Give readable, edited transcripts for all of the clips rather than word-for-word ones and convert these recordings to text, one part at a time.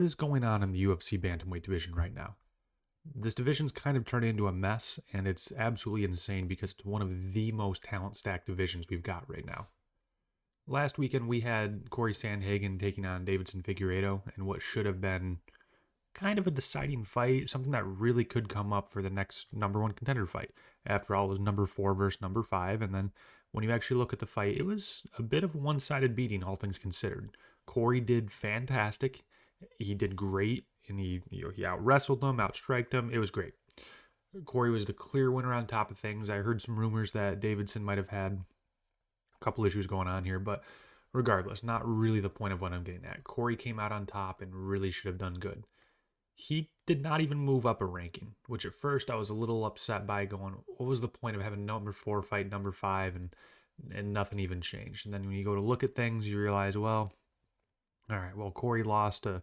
Is going on in the UFC bantamweight division right now? This division's kind of turned into a mess, and it's absolutely insane because it's one of the most talent stacked divisions we've got right now. Last weekend, we had Corey Sandhagen taking on Davidson Figueiredo in what should have been kind of a deciding fight, something that really could come up for the next number one contender fight. After all, it was number four versus number five, and then when you actually look at the fight, it was a bit of a one sided beating, all things considered. Corey did fantastic. He did great, and he out wrestled him, out striked him. It was great. Corey was the clear winner on top of things. I heard some rumors that Davidson might have had a couple issues going on here, but regardless, not really the point of what I'm getting at. Corey came out on top and really should have done good. He did not even move up a ranking, which at first I was a little upset by, going, what was the point of having number four fight number five and nothing even changed? And then when you go to look at things, you realize, well, all right, well, Corey lost to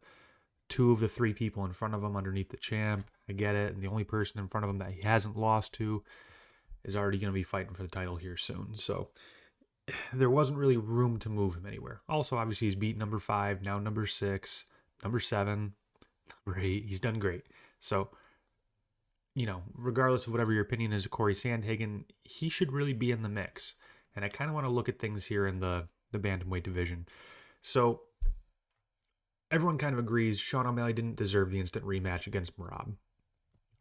two of the three people in front of him underneath the champ. I get it. And the only person in front of him that he hasn't lost to is already going to be fighting for the title here soon. So there wasn't really room to move him anywhere. Also, obviously, he's beat number five, now number six, number seven, number eight. He's done great. So, regardless of whatever your opinion is of Corey Sandhagen, he should really be in the mix. And I kind of want to look at things here in the bantamweight division. So everyone kind of agrees Sean O'Malley didn't deserve the instant rematch against Merab.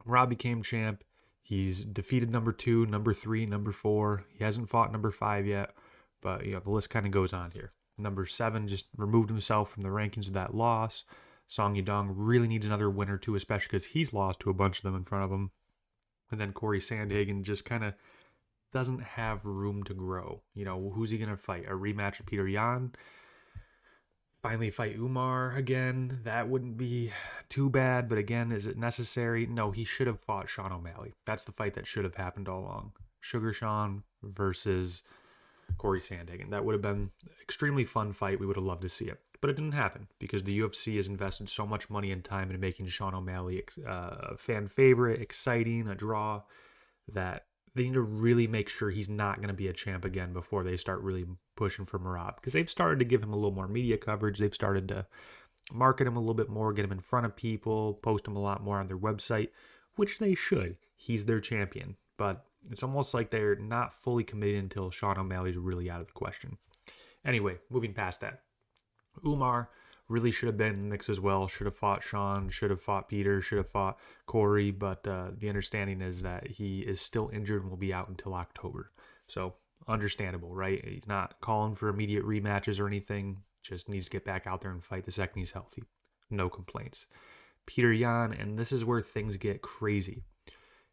Merab became champ. He's defeated number two, number three, number four. He hasn't fought number five yet, but the list kind of goes on here. Number seven just removed himself from the rankings of that loss. Song Yadong really needs another win or two, especially because he's lost to a bunch of them in front of him. And then Corey Sandhagen just kind of doesn't have room to grow. Who's he going to fight? A rematch of Peter Yan? Finally fight Umar again? That wouldn't be too bad, but again, is it necessary? No, he should have fought Sean O'Malley. That's the fight that should have happened all along. Sugar Sean versus Corey Sandhagen. That would have been an extremely fun fight. We would have loved to see it. But it didn't happen because the UFC has invested so much money and time into making Sean O'Malley a fan favorite, exciting, a draw, that they need to really make sure he's not going to be a champ again before they start really pushing for Merab. Because they've started to give him a little more media coverage. They've started to market him a little bit more, get him in front of people, post him a lot more on their website, which they should. He's their champion. But it's almost like they're not fully committed until Sean O'Malley's really out of the question. Anyway, moving past that. Umar really should have been in the mix as well. Should have fought Sean, should have fought Peter, should have fought Corey, but the understanding is that he is still injured and will be out until October. So understandable, right? He's not calling for immediate rematches or anything. Just needs to get back out there and fight the second he's healthy. No complaints. Peter Yan, and this is where things get crazy.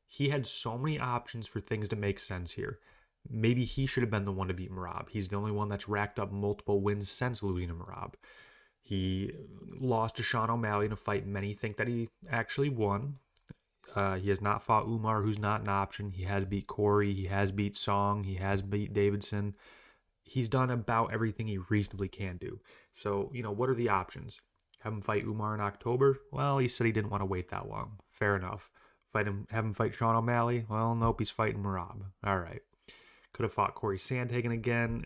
He had so many options for things to make sense here. Maybe he should have been the one to beat Merab. He's the only one that's racked up multiple wins since losing to Merab. He lost to Sean O'Malley in a fight many think that he actually won. He has not fought Umar, who's not an option. He has beat Corey. He has beat Song. He has beat Davidson. He's done about everything he reasonably can do. So, what are the options? Have him fight Umar in October? Well, he said he didn't want to wait that long. Fair enough. Have him fight Sean O'Malley? Well, nope, he's fighting Merab. All right. Could have fought Corey Sandhagen again.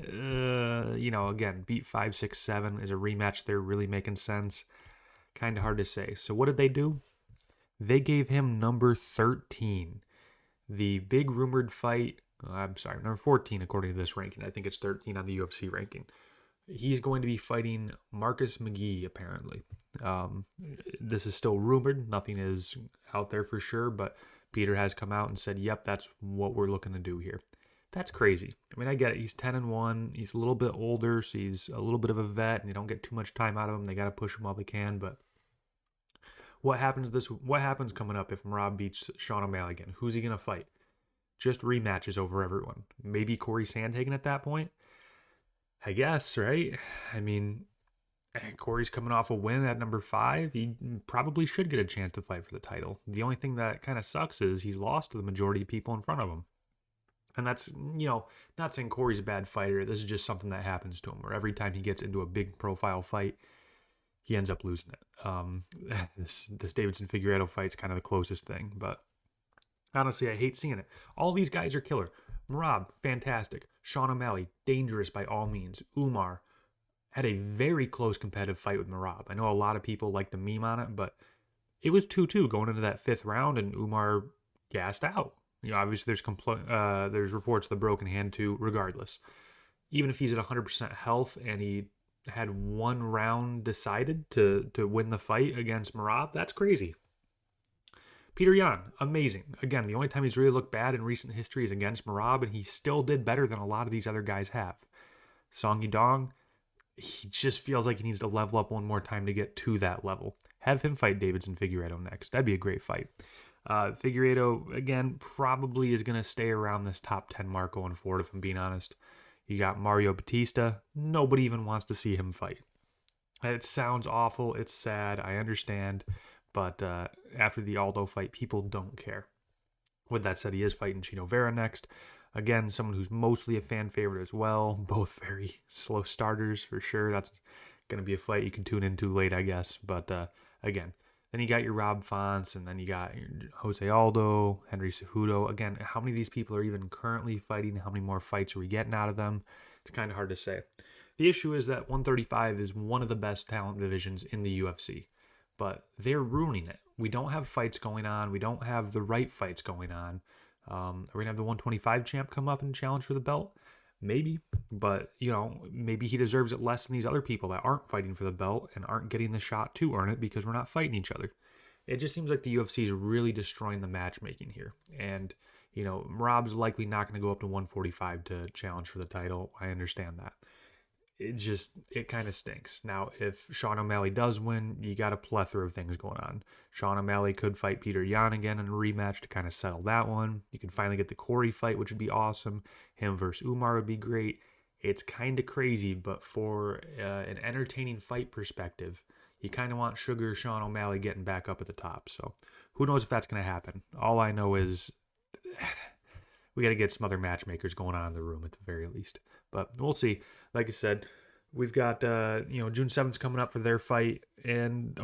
Again, beat 5, 6, 7 is a rematch there, really making sense. Kind of hard to say. So what did they do? They gave him number 13. The big rumored fight, number 14 according to this ranking. I think it's 13 on the UFC ranking. He's going to be fighting Marcus McGee, apparently. This is still rumored. Nothing is out there for sure, but Peter has come out and said, yep, that's what we're looking to do here. That's crazy. I mean, I get it. He's 10-1. He's a little bit older, so he's a little bit of a vet, and they don't get too much time out of him. They got to push him while they can. But what happens coming up if Merab beats Sean O'Malley again? Who's he gonna fight? Just rematches over everyone. Maybe Corey Sandhagen at that point. I guess, right? I mean, Corey's coming off a win at number 5. He probably should get a chance to fight for the title. The only thing that kind of sucks is he's lost to the majority of people in front of him. And that's, not saying Corey's a bad fighter. This is just something that happens to him, where every time he gets into a big profile fight, he ends up losing it. This Davidson Figueiredo fight's kind of the closest thing, but honestly, I hate seeing it. All these guys are killer. Merab, fantastic. Sean O'Malley, dangerous by all means. Umar, had a very close competitive fight with Merab. I know a lot of people like the meme on it, but it was 2-2 going into that 5th round, and Umar gassed out. Obviously there's reports of the broken hand too. Regardless, even if he's at 100% health and he had one round decided to win the fight against Merab, that's crazy. Peter Yan, amazing. Again, the only time he's really looked bad in recent history is against Merab, and he still did better than a lot of these other guys have. Song Yudong, he just feels like he needs to level up one more time to get to that level. Have him fight Davidson Figueiredo next. That'd be a great fight. Figueiredo, again, probably is going to stay around this top 10 mark going forward, if I'm being honest. You got Mario Batista. Nobody even wants to see him fight. It sounds awful. It's sad. I understand. But after the Aldo fight, people don't care. With that said, he is fighting Chino Vera next. Again, someone who's mostly a fan favorite as well. Both very slow starters for sure. That's going to be a fight you can tune into late, I guess. But again, then you got your Rob Fonts, and then you got Jose Aldo, Henry Cejudo. Again, how many of these people are even currently fighting? How many more fights are we getting out of them? It's kind of hard to say. The issue is that 135 is one of the best talent divisions in the UFC, but they're ruining it. We don't have fights going on. We don't have the right fights going on. Are we going to have the 125 champ come up and challenge for the belt? Maybe, but maybe he deserves it less than these other people that aren't fighting for the belt and aren't getting the shot to earn it because we're not fighting each other. It just seems like the UFC is really destroying the matchmaking here. And, Rob's likely not going to go up to 145 to challenge for the title. I understand that. It kind of stinks. Now, if Sean O'Malley does win, you got a plethora of things going on. Sean O'Malley could fight Peter Yan again in a rematch to kind of settle that one. You can finally get the Corey fight, which would be awesome. Him versus Umar would be great. It's kind of crazy, but for an entertaining fight perspective, you kind of want Sugar Sean O'Malley getting back up at the top. So who knows if that's going to happen. All I know is we got to get some other matchmakers going on in the room at the very least. But we'll see. Like I said, we've got June 7th coming up for their fight, and